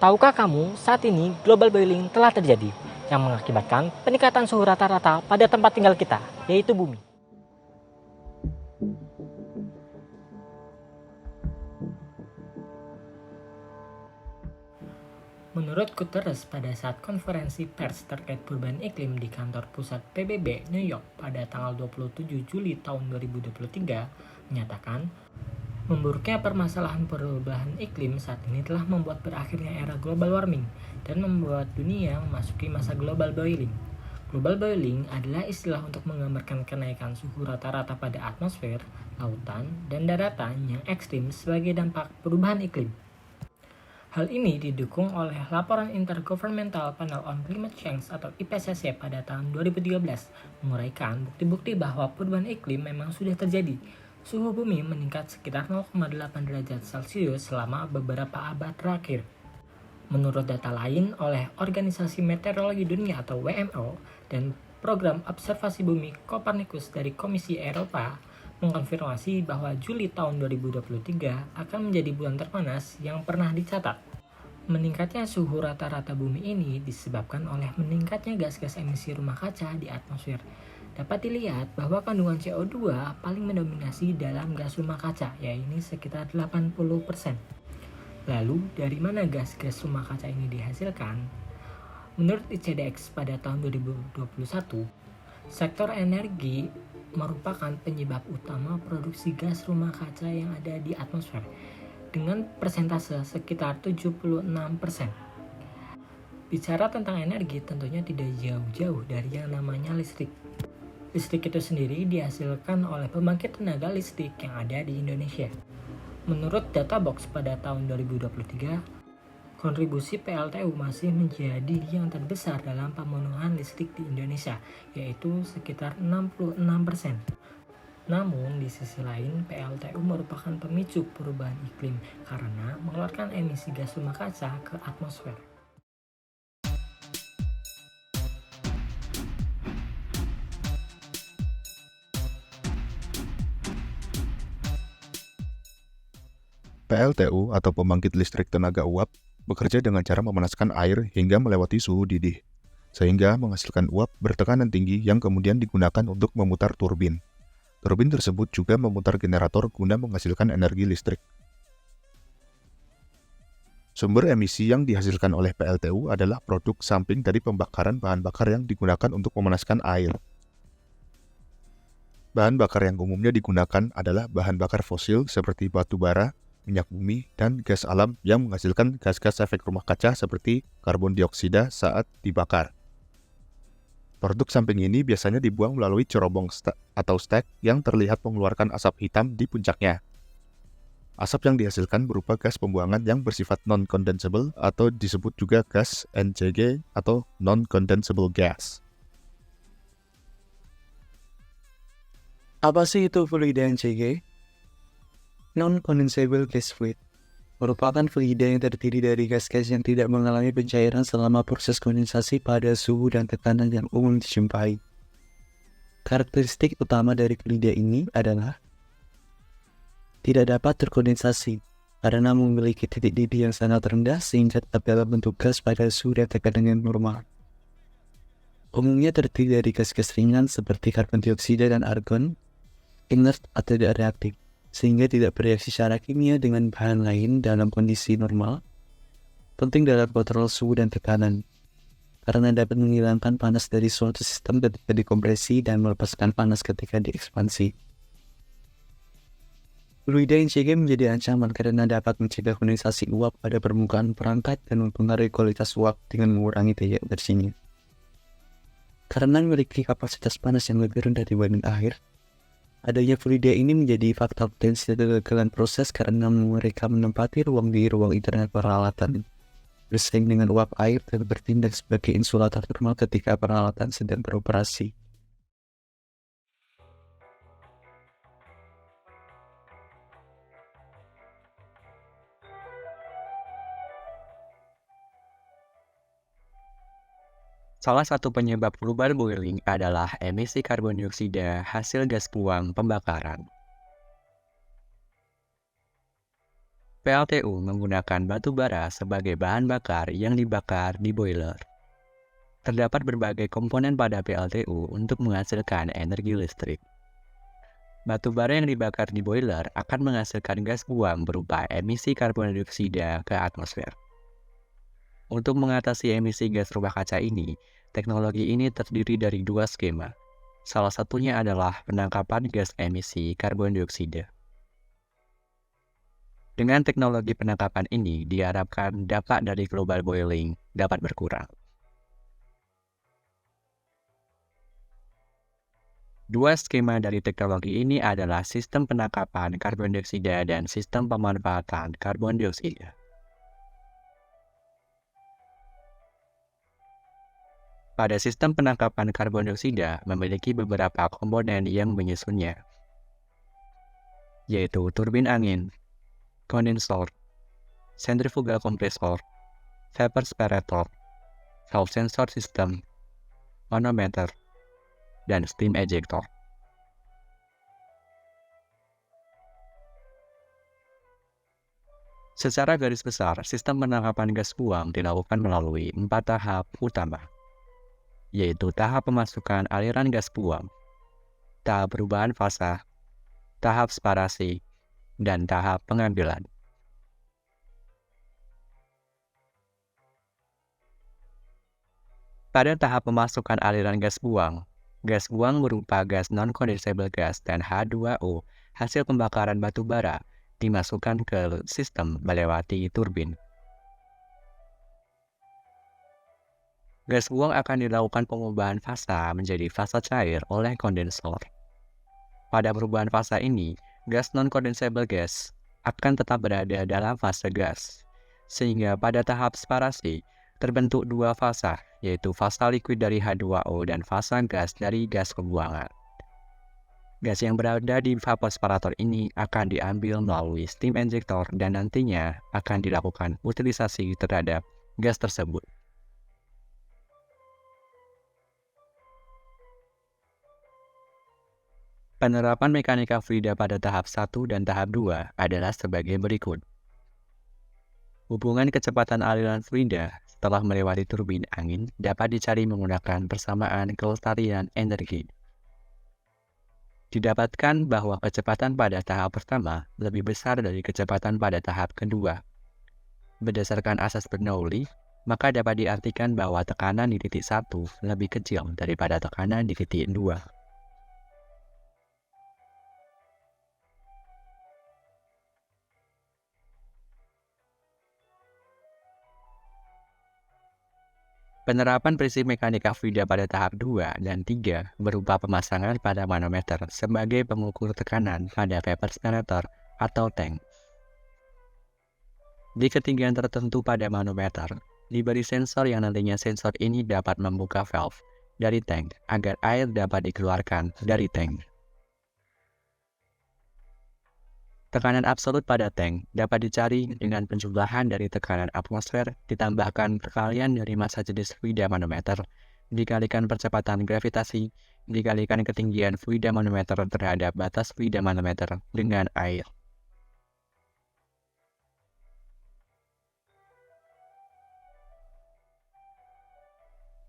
Tahukah kamu, saat ini global boiling telah terjadi, yang mengakibatkan peningkatan suhu rata-rata pada tempat tinggal kita, yaitu bumi. Menurut Guterres pada saat konferensi pers terkait perubahan iklim di kantor pusat PBB New York pada tanggal 27 Juli tahun 2023, menyatakan memburuknya permasalahan perubahan iklim saat ini telah membuat berakhirnya era global warming dan membuat dunia memasuki masa global boiling. Global boiling adalah istilah untuk menggambarkan kenaikan suhu rata-rata pada atmosfer, lautan, dan daratan yang ekstrim sebagai dampak perubahan iklim. Hal ini didukung oleh laporan Intergovernmental Panel on Climate Change atau IPCC pada tahun 2013, menguraikan bukti-bukti bahwa perubahan iklim memang sudah terjadi. Suhu bumi meningkat sekitar 0,8 derajat Celcius selama beberapa abad terakhir. Menurut data lain oleh Organisasi Meteorologi Dunia atau WMO dan Program Observasi Bumi Copernicus dari Komisi Eropa, mengkonfirmasi bahwa Juli tahun 2023 akan menjadi bulan terpanas yang pernah dicatat. Meningkatnya suhu rata-rata bumi ini disebabkan oleh meningkatnya gas-gas emisi rumah kaca di atmosfer. Dapat dilihat bahwa kandungan CO2 paling mendominasi dalam gas rumah kaca, yaitu sekitar 80%. Lalu, dari mana gas-gas rumah kaca ini dihasilkan? Menurut ICDX pada tahun 2021, sektor energi merupakan penyebab utama produksi gas rumah kaca yang ada di atmosfer dengan persentase sekitar 76%. Bicara tentang energi tentunya tidak jauh-jauh dari yang namanya listrik. Listrik itu sendiri dihasilkan oleh pembangkit tenaga listrik yang ada di Indonesia. Menurut Databox pada tahun 2023, kontribusi PLTU masih menjadi yang terbesar dalam pemenuhan listrik di Indonesia, yaitu sekitar 66%. Namun, di sisi lain, PLTU merupakan pemicu perubahan iklim karena mengeluarkan emisi gas rumah kaca ke atmosfer. PLTU atau pembangkit listrik tenaga uap bekerja dengan cara memanaskan air hingga melewati suhu didih, sehingga menghasilkan uap bertekanan tinggi yang kemudian digunakan untuk memutar turbin. Turbin tersebut juga memutar generator guna menghasilkan energi listrik. Sumber emisi yang dihasilkan oleh PLTU adalah produk samping dari pembakaran bahan bakar yang digunakan untuk memanaskan air. Bahan bakar yang umumnya digunakan adalah bahan bakar fosil seperti batu bara, minyak bumi, dan gas alam yang menghasilkan gas-gas efek rumah kaca seperti karbon dioksida saat dibakar. Produk samping ini biasanya dibuang melalui cerobong atau stack yang terlihat mengeluarkan asap hitam di puncaknya. Asap yang dihasilkan berupa gas pembuangan yang bersifat non-condensable atau disebut juga gas NCG atau non-condensable gas. Apa sih itu fluida NCG? Non-condensable gas fluid merupakan fluida yang terdiri dari gas-gas yang tidak mengalami pencairan selama proses kondensasi pada suhu dan tekanan yang umum dijumpai. Karakteristik utama dari fluida ini adalah tidak dapat terkondensasi karena memiliki titik didih yang sangat rendah sehingga tetap dalam bentuk gas pada suhu dan tekanan yang normal. Umumnya terdiri dari gas-gas ringan seperti karbon dioksida dan argon, inert atau tidak reaktif, sehingga tidak bereaksi secara kimia dengan bahan lain dalam kondisi normal. Penting dalam kontrol suhu dan tekanan, karena dapat menghilangkan panas dari suatu sistem ketika dikompresi dan melepaskan panas ketika diekspansi. Fluida NCG menjadi ancaman karena dapat mencegah kondensasi uap pada permukaan perangkat dan mempengaruhi kualitas uap dengan mengurangi daya bersihnya. Karena memiliki kapasitas panas yang lebih rendah dibanding air, adanya fluida ini menjadi faktor potensial kegagalan proses karena mereka menempati ruang di ruang internal peralatan, bersaing dengan uap air dan bertindak sebagai insulator thermal ketika peralatan sedang beroperasi. Salah satu penyebab global boiling adalah emisi karbon dioksida hasil gas buang pembakaran. PLTU menggunakan batu bara sebagai bahan bakar yang dibakar di boiler. Terdapat berbagai komponen pada PLTU untuk menghasilkan energi listrik. Batu bara yang dibakar di boiler akan menghasilkan gas buang berupa emisi karbon dioksida ke atmosfer. Untuk mengatasi emisi gas rumah kaca ini, teknologi ini terdiri dari dua skema. Salah satunya adalah penangkapan gas emisi karbon dioksida. Dengan teknologi penangkapan ini, diharapkan dampak dari global boiling dapat berkurang. Dua skema dari teknologi ini adalah sistem penangkapan karbon dioksida dan sistem pemanfaatan karbon dioksida. Pada sistem penangkapan karbon dioksida memiliki beberapa komponen yang menyusunnya, yaitu turbin angin, kondensor, centrifugal kompresor, vapor separator, valve sensor system, manometer, dan steam ejector. Secara garis besar, sistem penangkapan gas buang dilakukan melalui 4 tahap utama, yaitu tahap pemasukan aliran gas buang, tahap perubahan fasa, tahap separasi, dan tahap pengambilan. Pada tahap pemasukan aliran gas buang berupa gas non-condensable gas dan H2O hasil pembakaran batu bara dimasukkan ke sistem melewati turbin. Gas buang akan dilakukan pengubahan fasa menjadi fasa cair oleh kondensor. Pada perubahan fasa ini, gas non-condensable gas akan tetap berada dalam fase gas, sehingga pada tahap separasi terbentuk dua fasa, yaitu fasa liquid dari H2O dan fasa gas dari gas pembuangan. Gas yang berada di vapor separator ini akan diambil melalui steam injector dan nantinya akan dilakukan utilisasi terhadap gas tersebut. Penerapan mekanika fluida pada tahap 1 dan tahap 2 adalah sebagai berikut. Hubungan kecepatan aliran fluida setelah melewati turbin angin dapat dicari menggunakan persamaan kelestarian energi. Didapatkan bahwa kecepatan pada tahap pertama lebih besar dari kecepatan pada tahap kedua. Berdasarkan asas Bernoulli, maka dapat diartikan bahwa tekanan di titik 1 lebih kecil daripada tekanan di titik 2. Penerapan prinsip mekanika fluida pada tahap 2 dan 3 berupa pemasangan pada manometer sebagai pengukur tekanan pada vapor separator atau tank. Di ketinggian tertentu pada manometer, diberi sensor yang nantinya sensor ini dapat membuka valve dari tank agar air dapat dikeluarkan dari tank. Tekanan absolut pada tank dapat dicari dengan penjumlahan dari tekanan atmosfer ditambahkan perkalian dari massa jenis fluida manometer dikalikan percepatan gravitasi dikalikan ketinggian fluida manometer terhadap batas fluida manometer dengan air.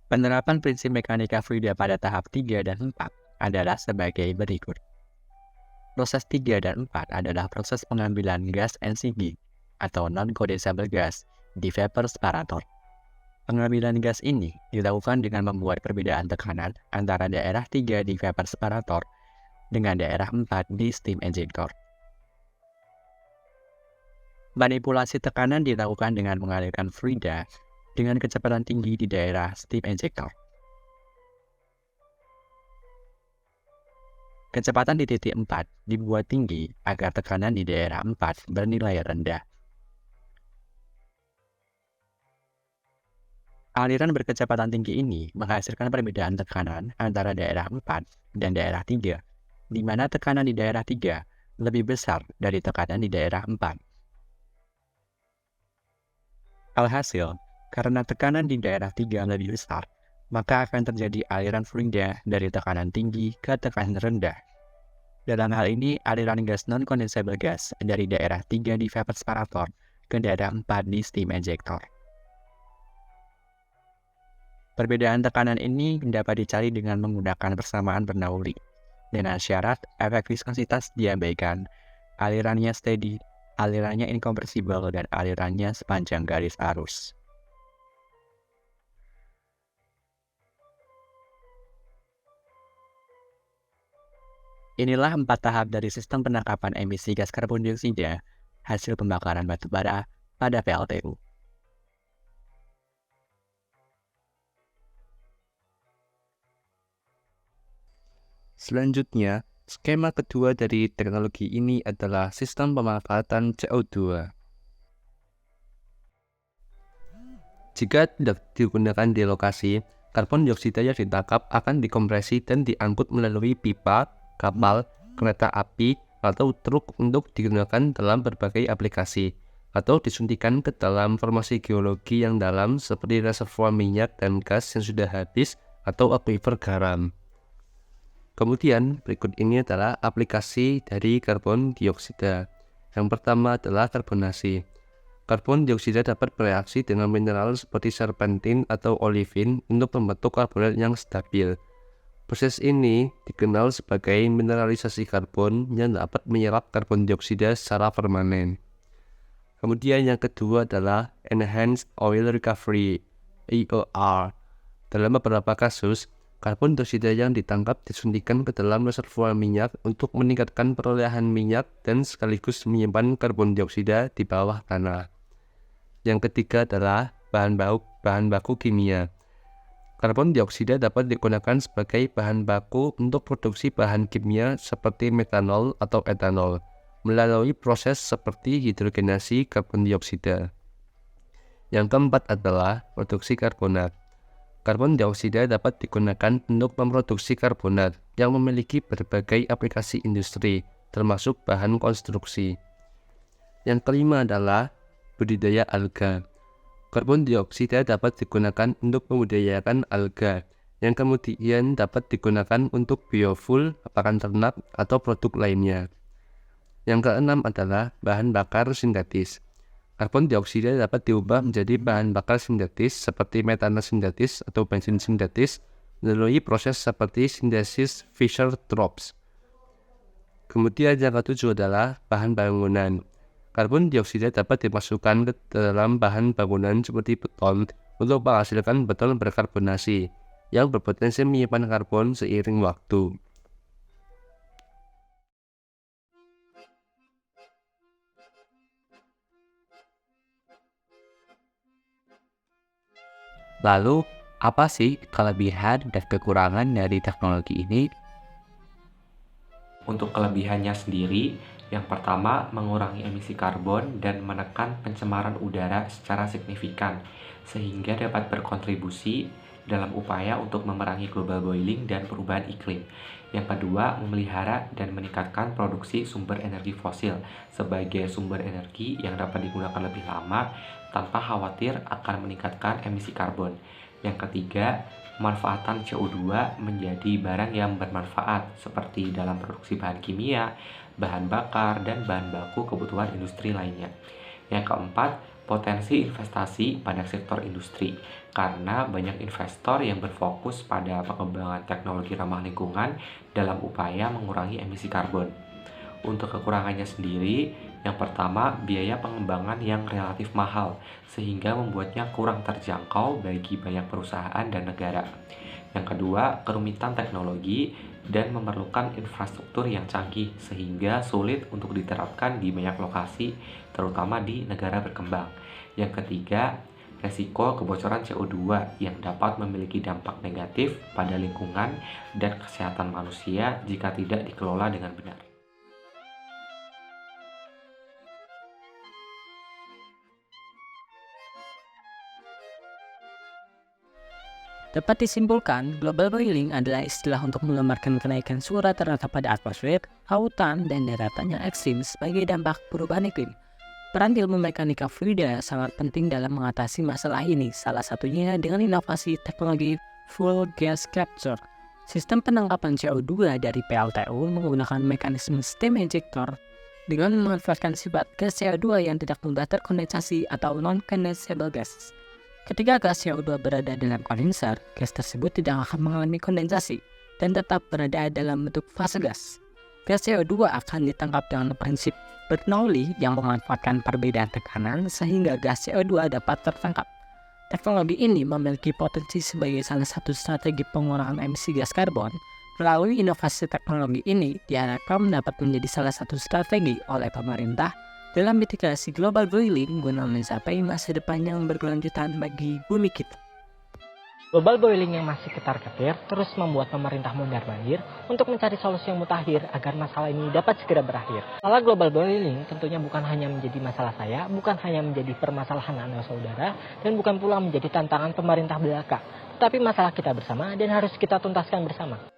Penerapan prinsip mekanika fluida pada tahap 3 dan 4 adalah sebagai berikut. Proses 3 dan 4 adalah proses pengambilan gas NCG atau non-condensable gas di vapor separator. Pengambilan gas ini dilakukan dengan membuat perbedaan tekanan antara daerah 3 di vapor separator dengan daerah 4 di steam injector. Manipulasi tekanan dilakukan dengan mengalirkan fluida dengan kecepatan tinggi di daerah steam injector. Kecepatan di titik 4 dibuat tinggi agar tekanan di daerah 4 bernilai rendah. Aliran berkecepatan tinggi ini menghasilkan perbedaan tekanan antara daerah 4 dan daerah 3, di mana tekanan di daerah 3 lebih besar dari tekanan di daerah 4. Alhasil, karena tekanan di daerah 3 lebih besar, maka akan terjadi aliran fluida dari tekanan tinggi ke tekanan rendah. Dalam hal ini, aliran gas non-condensable gas dari daerah 3 di vapor separator ke daerah 4 di steam injector. Perbedaan tekanan ini dapat dicari dengan menggunakan persamaan Bernoulli. Dengan syarat efek viskositas diabaikan, alirannya steady, alirannya incompressible, dan alirannya sepanjang garis arus. Inilah 4 tahap dari sistem penangkapan emisi gas karbon dioksida hasil pembakaran batu bara pada PLTU. Selanjutnya, skema kedua dari teknologi ini adalah sistem pemanfaatan CO2. Jika tidak digunakan di lokasi, karbon dioksida yang ditangkap akan dikompresi dan diangkut melalui pipa, kapal, kereta api, atau truk untuk digunakan dalam berbagai aplikasi, atau disuntikan ke dalam formasi geologi yang dalam seperti reservoir minyak dan gas yang sudah habis atau akuifer garam. Kemudian, berikut ini adalah aplikasi dari karbon dioksida. Yang pertama adalah karbonasi. Karbon dioksida dapat bereaksi dengan mineral seperti serpentin atau olivin untuk membentuk karbonat yang stabil. Proses ini dikenal sebagai mineralisasi karbon yang dapat menyerap karbon dioksida secara permanen. Kemudian yang kedua adalah Enhanced Oil Recovery, EOR. Dalam beberapa kasus, karbon dioksida yang ditangkap disuntikan ke dalam reservoir minyak untuk meningkatkan perolehan minyak dan sekaligus menyimpan karbon dioksida di bawah tanah. Yang ketiga adalah bahan baku kimia. Karbon dioksida dapat digunakan sebagai bahan baku untuk produksi bahan kimia seperti metanol atau etanol melalui proses seperti hidrogenasi karbon dioksida. Yang keempat adalah produksi karbonat. Karbon dioksida dapat digunakan untuk memproduksi karbonat yang memiliki berbagai aplikasi industri, termasuk bahan konstruksi. Yang kelima adalah budidaya alga. Karbon dioksida dapat digunakan untuk membudidayakan alga, yang kemudian dapat digunakan untuk biofuel, pakan ternak, atau produk lainnya. Yang keenam adalah bahan bakar sintetis. Karbon dioksida dapat diubah menjadi bahan bakar sintetis seperti metana sintetis atau bensin sintetis melalui proses seperti sintesis Fischer-Tropsch. Kemudian yang ketujuh adalah bahan bangunan. Karbon dioksida dapat dimasukkan ke dalam bahan bangunan seperti beton untuk menghasilkan beton berkarbonasi yang berpotensi menyimpan karbon seiring waktu. Lalu, apa sih kelebihan dan kekurangan dari teknologi ini? Untuk kelebihannya sendiri, yang pertama mengurangi emisi karbon dan menekan pencemaran udara secara signifikan, sehingga dapat berkontribusi dalam upaya untuk memerangi global boiling dan perubahan iklim. Yang kedua, memelihara dan meningkatkan produksi sumber energi fosil sebagai sumber energi yang dapat digunakan lebih lama tanpa khawatir akan meningkatkan emisi karbon. Yang ketiga, pemanfaatan CO2 menjadi barang yang bermanfaat seperti dalam produksi bahan kimia, bahan bakar, dan bahan baku kebutuhan industri lainnya. Yang keempat, potensi investasi pada sektor industri karena banyak investor yang berfokus pada pengembangan teknologi ramah lingkungan dalam upaya mengurangi emisi karbon. Untuk kekurangannya sendiri, yang pertama, biaya pengembangan yang relatif mahal, sehingga membuatnya kurang terjangkau bagi banyak perusahaan dan negara. Yang kedua, kerumitan teknologi dan memerlukan infrastruktur yang canggih, sehingga sulit untuk diterapkan di banyak lokasi, terutama di negara berkembang. Yang ketiga, resiko kebocoran CO2 yang dapat memiliki dampak negatif pada lingkungan dan kesehatan manusia jika tidak dikelola dengan benar. Dapat disimpulkan, global boiling adalah istilah untuk menggambarkan kenaikan suhu rata-rata pada atmosfer, lautan, dan daratan yang ekstrim sebagai dampak perubahan iklim. Peran ilmu mekanika fluida sangat penting dalam mengatasi masalah ini, salah satunya dengan inovasi teknologi full gas capture. Sistem penangkapan CO2 dari PLTU menggunakan mekanisme steam injector dengan memanfaatkan sifat gas CO2 yang tidak mudah terkondensasi atau non-condensable gas. Ketika gas CO2 berada dalam kondenser, gas tersebut tidak akan mengalami kondensasi dan tetap berada dalam bentuk fase gas. Gas CO2 akan ditangkap dengan prinsip Bernoulli yang memanfaatkan perbedaan tekanan sehingga gas CO2 dapat tertangkap. Teknologi ini memiliki potensi sebagai salah satu strategi pengurangan emisi gas karbon. Melalui inovasi teknologi ini diharapkan dapat menjadi salah satu strategi oleh pemerintah dalam mitigasi global boiling guna mencapai masa depan yang berkelanjutan bagi bumi kita. Global boiling yang masih ketar-ketir terus membuat pemerintah mondar-mandir untuk mencari solusi yang mutakhir agar masalah ini dapat segera berakhir. Masalah global boiling tentunya bukan hanya menjadi masalah saya, bukan hanya menjadi permasalahan Anda saudara, dan bukan pula menjadi tantangan pemerintah belaka, tetapi masalah kita bersama dan harus kita tuntaskan bersama.